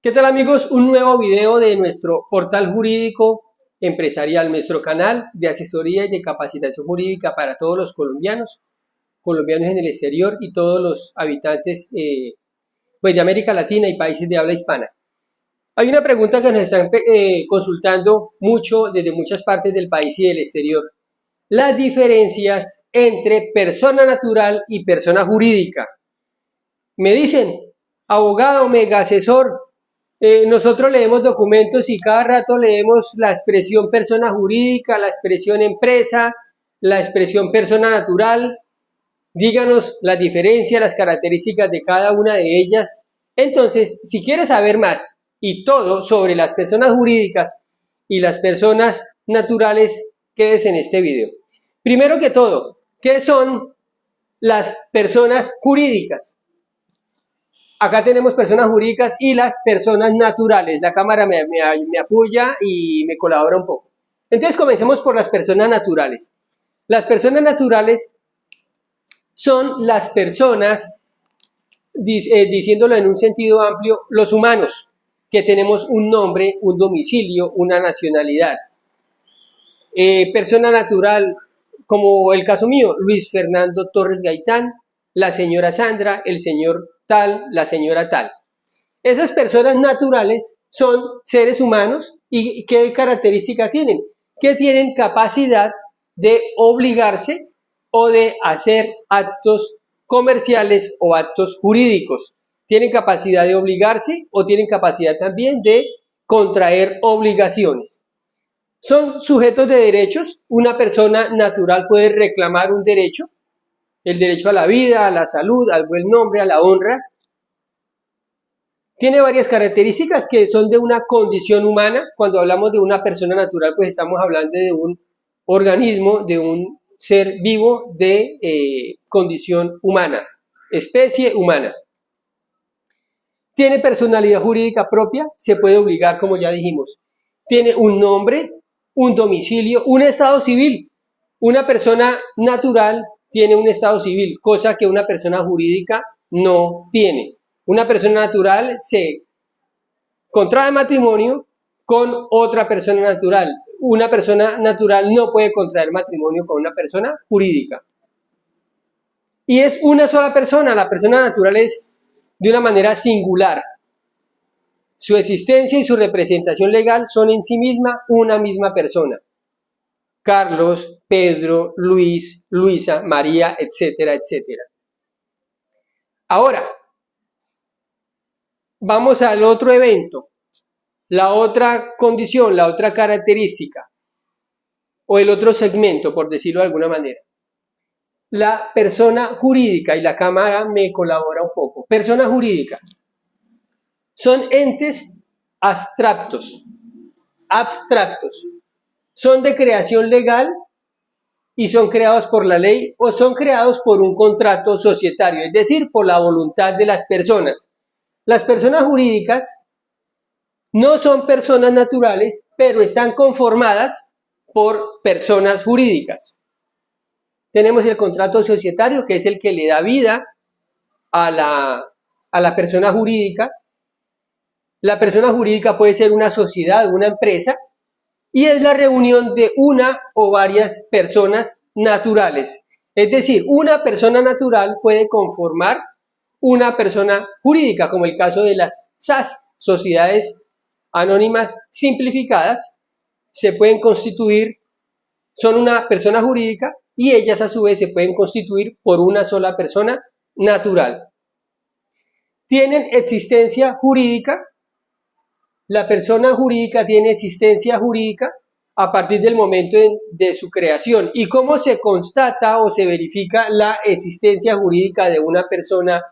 ¿Qué tal amigos? Un nuevo video de nuestro portal jurídico empresarial, nuestro canal de asesoría y de capacitación jurídica para todos los colombianos, colombianos en el exterior y todos los habitantes pues de América Latina y países de habla hispana. Hay una pregunta que nos están consultando mucho desde muchas partes del país y del exterior. Las diferencias entre persona natural y persona jurídica. Me dicen, abogado, mega asesor, nosotros leemos documentos y cada rato leemos la expresión persona jurídica, la expresión empresa, la expresión persona natural. Díganos las diferencias, las características de cada una de ellas. Entonces, si quieres saber más y todo sobre las personas jurídicas y las personas naturales, quédese en este video. Primero que todo, ¿qué son las personas jurídicas? Acá tenemos personas jurídicas y las personas naturales. La cámara me apoya y me colabora un poco. Entonces comencemos por las personas naturales. Las personas naturales son las personas, diciéndolo en un sentido amplio, los humanos, que tenemos un nombre, un domicilio, una nacionalidad. Persona natural, como el caso mío, Luis Fernando Torres Gaitán, la señora Sandra, el señor tal, la señora tal. Esas personas naturales son seres humanos y ¿qué característica tienen? Que tienen capacidad de obligarse o de hacer actos comerciales o actos jurídicos. Tienen capacidad de obligarse o tienen capacidad también de contraer obligaciones. Son sujetos de derechos. Una persona natural puede reclamar un derecho, el derecho a la vida, a la salud, al buen nombre, a la honra. Tiene varias características que son de una condición humana. Cuando hablamos de una persona natural, pues estamos hablando de un organismo, de un ser vivo de condición humana, especie humana. Tiene personalidad jurídica propia, se puede obligar, como ya dijimos. Tiene un nombre, un domicilio, un estado civil. Una persona natural tiene un estado civil, cosa que una persona jurídica no tiene. Una persona natural se contrae matrimonio con otra persona natural. Una persona natural no puede contraer matrimonio con una persona jurídica. Y es una sola persona, la persona natural es de una manera singular. Su existencia y su representación legal son en sí misma una misma persona. Carlos, Pedro, Luis, Luisa, María, etcétera, etcétera. Ahora, vamos al otro evento, la otra condición, la otra característica, o el otro segmento, por decirlo de alguna manera. La persona jurídica, y la cámara me colabora un poco. Persona jurídica son entes abstractos, son de creación legal y son creados por la ley o son creados por un contrato societario, es decir, por la voluntad de las personas. Las personas jurídicas no son personas naturales, pero están conformadas por personas jurídicas. Tenemos el contrato societario, que es el que le da vida a la persona jurídica. La persona jurídica puede ser una sociedad, una empresa, y es la reunión de una o varias personas naturales. Es decir, una persona natural puede conformar una persona jurídica, como el caso de las SAS, sociedades anónimas simplificadas, se pueden constituir, son una persona jurídica y ellas a su vez se pueden constituir por una sola persona natural. Tienen existencia jurídica. La persona jurídica tiene existencia jurídica a partir del momento de su creación. ¿Y cómo se constata o se verifica la existencia jurídica de una persona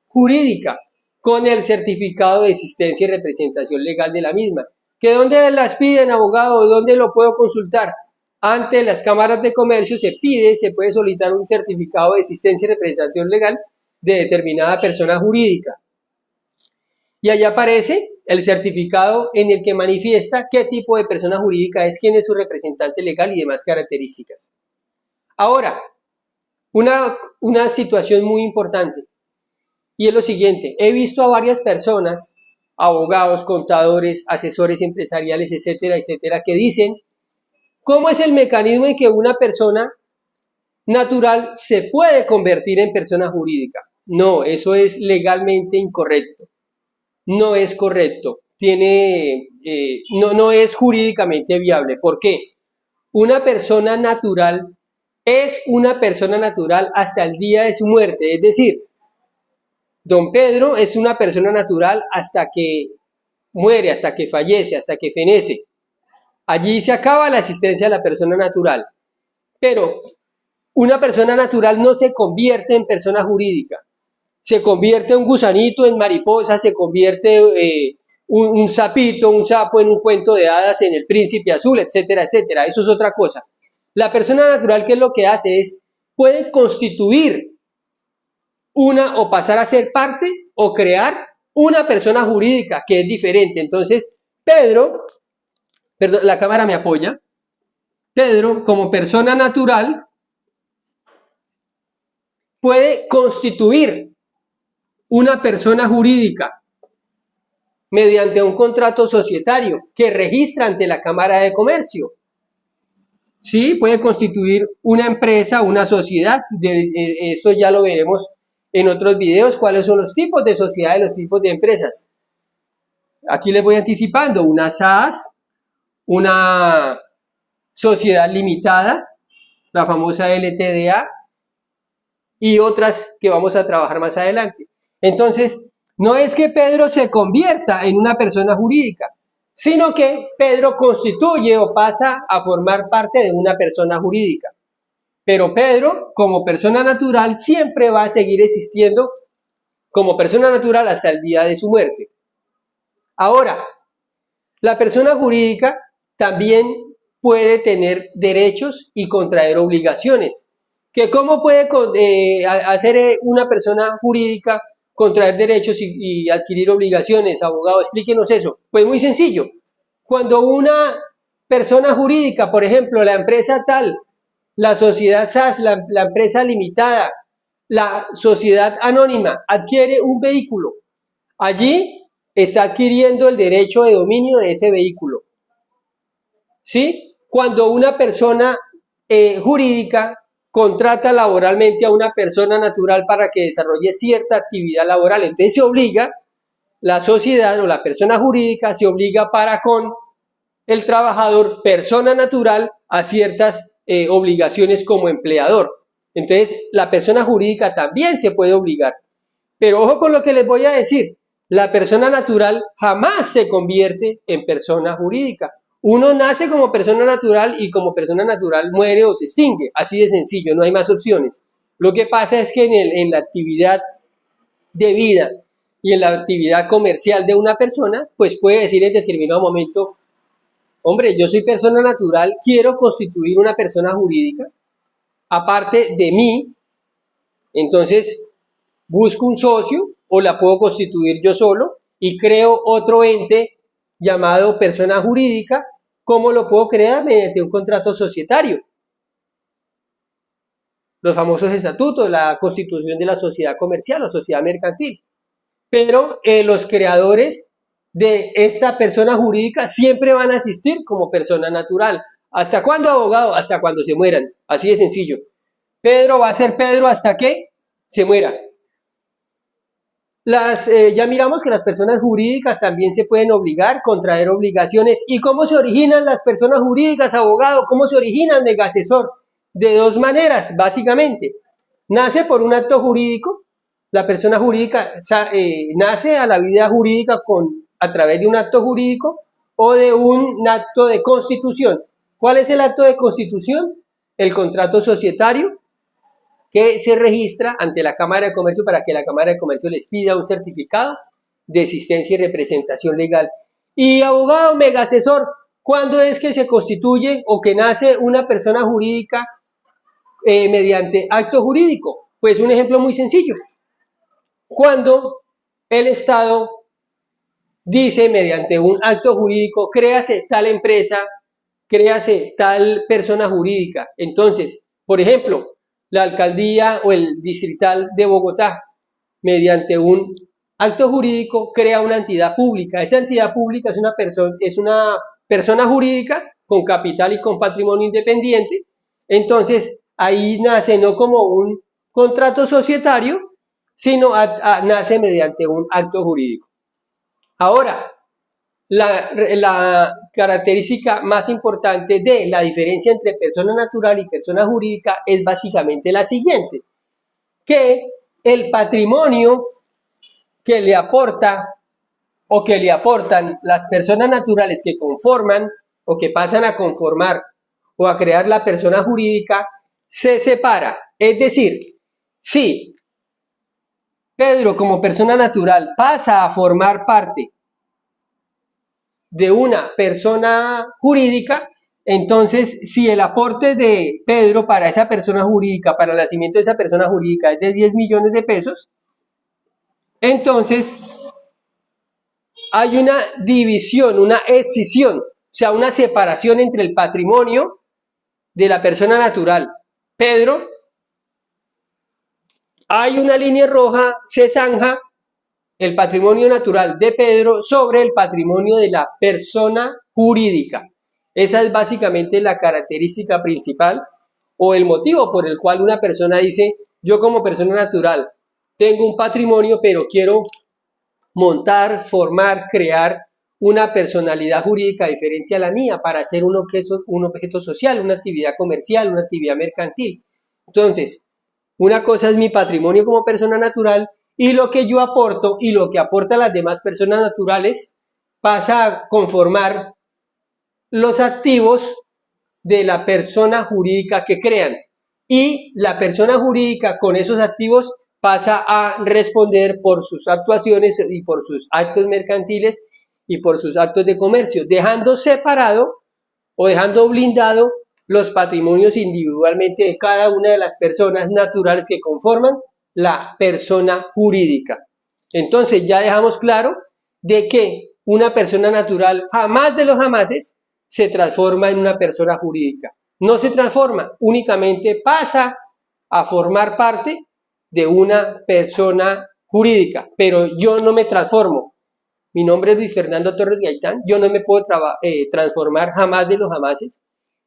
jurídica? Con el certificado de existencia y representación legal de la misma. ¿Que dónde las piden, abogado? ¿Dónde lo puedo consultar? Ante las cámaras de comercio se puede solicitar un certificado de existencia y representación legal de determinada persona jurídica. Y allá aparece el certificado en el que manifiesta qué tipo de persona jurídica es, quién es su representante legal y demás características. Ahora, una situación muy importante, y es lo siguiente: he visto a varias personas abogados, contadores, asesores empresariales, etcétera, etcétera, que dicen cómo es el mecanismo en que una persona natural se puede convertir en persona jurídica. No, eso es legalmente incorrecto. No es correcto. No es jurídicamente viable. ¿Por qué? Una persona natural es una persona natural hasta el día de su muerte. Es decir, don Pedro es una persona natural hasta que muere, hasta que fallece, hasta que fenece. Allí se acaba la existencia de la persona natural. Pero una persona natural no se convierte en persona jurídica. Se convierte un gusanito en mariposa, se convierte un sapito, un sapo en un cuento de hadas, en el príncipe azul, etcétera, etcétera. Eso es otra cosa. La persona natural, ¿qué es lo que hace? Puede constituir una o pasar a ser parte o crear una persona jurídica que es diferente. Entonces, Pedro, perdón, la cámara me apoya, Pedro como persona natural puede constituir una persona jurídica mediante un contrato societario que registra ante la Cámara de Comercio. Sí, puede constituir una empresa, una sociedad. Esto ya lo veremos en otros videos, cuáles son los tipos de sociedades, los tipos de empresas. Aquí les voy anticipando: una SAS, una sociedad limitada, la famosa LTDA, y otras que vamos a trabajar más adelante. Entonces, no es que Pedro se convierta en una persona jurídica, sino que Pedro constituye o pasa a formar parte de una persona jurídica. Pero Pedro, como persona natural, siempre va a seguir existiendo como persona natural hasta el día de su muerte. Ahora, la persona jurídica también puede tener derechos y contraer obligaciones. ¿Cómo puede hacer una persona jurídica contraer derechos y adquirir obligaciones? Abogado, explíquenos eso. Pues muy sencillo. Cuando una persona jurídica, por ejemplo, la empresa tal, la sociedad SAS, la empresa limitada, la sociedad anónima, adquiere un vehículo, allí está adquiriendo el derecho de dominio de ese vehículo. ¿Sí? Cuando una persona jurídica contrata laboralmente a una persona natural para que desarrolle cierta actividad laboral, entonces se obliga, la sociedad o la persona jurídica se obliga para con el trabajador, persona natural, a ciertas obligaciones como empleador. Entonces, la persona jurídica también se puede obligar. Pero ojo con lo que les voy a decir: la persona natural jamás se convierte en persona jurídica. Uno nace como persona natural y como persona natural muere o se extingue. Así de sencillo, no hay más opciones. Lo que pasa es que en la actividad de vida y en la actividad comercial de una persona, pues puede decir en determinado momento: hombre, yo soy persona natural, quiero constituir una persona jurídica aparte de mí, entonces busco un socio o la puedo constituir yo solo y creo otro ente llamado persona jurídica. ¿Cómo lo puedo crear? Mediante un contrato societario. Los famosos estatutos, la constitución de la sociedad comercial o sociedad mercantil. Pero los creadores de esta persona jurídica siempre van a existir como persona natural. ¿Hasta cuándo, abogado? Hasta cuando se mueran. Así de sencillo. Pedro va a ser Pedro hasta que se muera. Ya miramos que las personas jurídicas también se pueden obligar, contraer obligaciones. ¿Y cómo se originan las personas jurídicas, abogado? ¿Cómo se originan, mega asesor? De dos maneras, básicamente. Nace por un acto jurídico. La persona jurídica nace a la vida jurídica a través de un acto jurídico o de un acto de constitución. ¿Cuál es el acto de constitución? El contrato societario, que se registra ante la Cámara de Comercio para que la Cámara de Comercio les pida un certificado de existencia y representación legal. Y abogado, mega asesor, ¿cuándo es que se constituye o que nace una persona jurídica mediante acto jurídico? Pues un ejemplo muy sencillo. Cuando el Estado dice mediante un acto jurídico: créase tal empresa, créase tal persona jurídica. Entonces, por ejemplo, la alcaldía o el distrital de Bogotá, mediante un Acto jurídico crea una entidad pública. Esa entidad pública es una persona jurídica con capital y con patrimonio independiente. Entonces, ahí nace no como un contrato societario, sino nace mediante un acto jurídico. Ahora, la característica más importante de la diferencia entre persona natural y persona jurídica es básicamente la siguiente, que el patrimonio que le aporta o que le aportan las personas naturales que conforman o que pasan a conformar o a crear la persona jurídica se separa. Es decir, si Pedro como persona natural pasa a formar parte de una persona jurídica, entonces si el aporte de Pedro para esa persona jurídica, para el nacimiento de esa persona jurídica es de 10 millones de pesos, entonces hay una división, una escisión, o sea, una separación entre el patrimonio de la persona natural, Pedro, hay una línea roja, se zanja el patrimonio natural de Pedro sobre el patrimonio de la persona jurídica. Esa es básicamente la característica principal o el motivo por el cual una persona dice, yo como persona natural tengo un patrimonio, pero quiero montar, formar, crear una personalidad jurídica diferente a la mía para hacer un objeto social, una actividad comercial, una actividad mercantil. Entonces, una cosa es mi patrimonio como persona natural y lo que yo aporto y lo que aportan las demás personas naturales pasa a conformar los activos de la persona jurídica que crean. Y la persona jurídica con esos activos pasa a responder por sus actuaciones y por sus actos mercantiles y por sus actos de comercio, dejando separado o dejando blindado los patrimonios individualmente de cada una de las personas naturales que conforman la persona jurídica. Entonces ya dejamos claro de que una persona natural jamás de los jamases se transforma en una persona jurídica. No se transforma, únicamente pasa a formar parte de una persona jurídica, pero yo no me transformo. Mi nombre es Luis Fernando Torres Gaitán, yo no me puedo transformar jamás de los jamases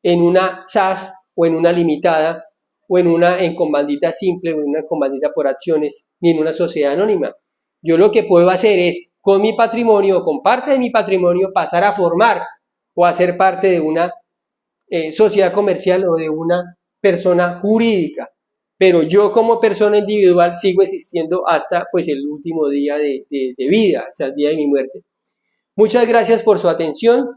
en una SAS o en una limitada o en una comandita simple o en una comandita por acciones ni en una sociedad anónima. Yo lo que puedo hacer es con mi patrimonio o con parte de mi patrimonio pasar a formar o a ser parte de una sociedad comercial o de una persona jurídica. Pero yo como persona individual sigo existiendo hasta pues el último día de vida, hasta el día de mi muerte. Muchas gracias por su atención.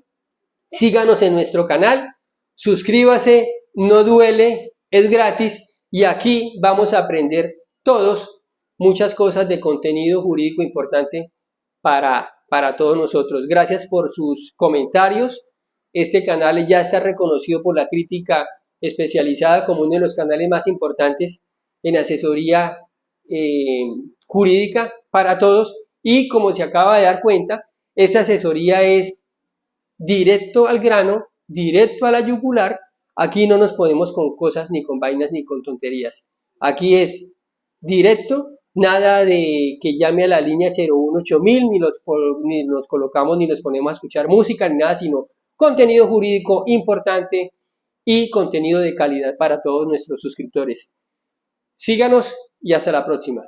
Síganos en nuestro canal, suscríbase, no duele, es gratis y aquí vamos a aprender todos muchas cosas de contenido jurídico importante para todos nosotros. Gracias por sus comentarios. Este canal ya está reconocido por la crítica especializada como uno de los canales más importantes en asesoría jurídica para todos y como se acaba de dar cuenta, esta asesoría es directo al grano, directo a la yugular. Aquí no nos podemos con cosas, ni con vainas, ni con tonterías. Aquí es directo, nada de que llame a la línea 018000, ni nos colocamos, ni nos ponemos a escuchar música, ni nada, sino contenido jurídico importante y contenido de calidad para todos nuestros suscriptores. Síganos y hasta la próxima.